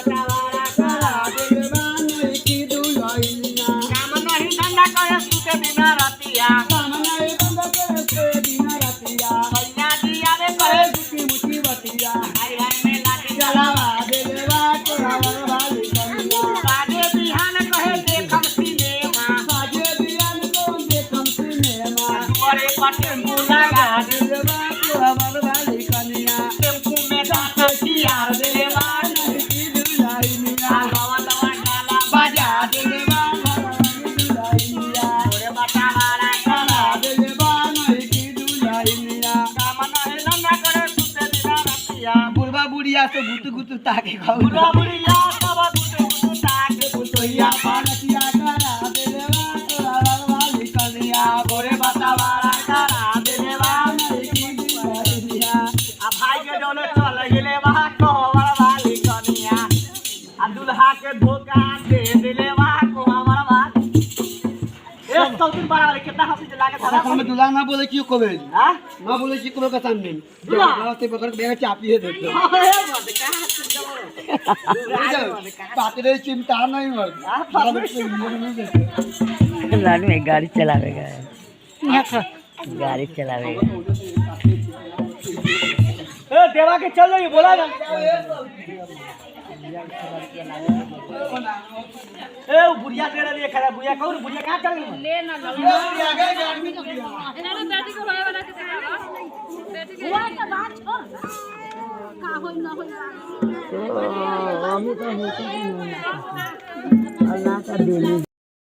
बतावारा करा देवा नहीं की दुलहिया काम नहीं धंधा करे सुते बिना रतिया काम नहीं धंधा करे सुते बिना रतिया भैया दिया रे कहे सुती मुठी बतिया हाय हाय में लाठी चलावा देवा तोरा वाली कन्या बाजे बिहान कहे देखम सिनेमा बाजे बिहान को देखम सिनेमा दुआरे पर टेम्पू लगा देवा तोरा वाली कन्या टेम्पू में किया देवा नहीं की दुलहिया बाबा दवा डाला बाजा देवा नहीं दुलहिया ओरे बतावारा करा देवा नहीं की दुलहिया काम नहीं धंधा करे सुते बिना रतिया बुढ़वा बुढ़िया से गुत गुत ताके खाऊ बुढ़वा बुढ़िया सब गुत गुत ताके बुतोइया पानसिया करा देवा तोरा वाली कन्या ओरे बतावारा करा देवा नहीं की दुलहिया आ भाई के डोले चल गेले वहां कोहवर वाली कन्या आ दुल्हा के धोखा दे दिले वहां कोहवर वाली एक तो दिन बड़ा कितना हंसी लागे था में दुल्हा ना बोले क्यों कोबे हां ना बोले क्यों कोबे का सामने दुल्हा रास्ते पकड़ के बेगा चापी है देखो अरे मत कहां से जब बात रे चिंता नहीं मत लालू एक गाड़ी चलावेगा गाड़ी चलावेगा ए देवा के चल जाइए बोला ना ए वो बुढ़िया तेरे लिए खड़ा बुढ़िया कौन बुढ़िया कहां चल गई ले ना लो इन्होंने बेटी को भाई वाला के दिखावा बेटी के हुआ तो बात छोड़ का होई ना होई हम तो अल्लाह का दिल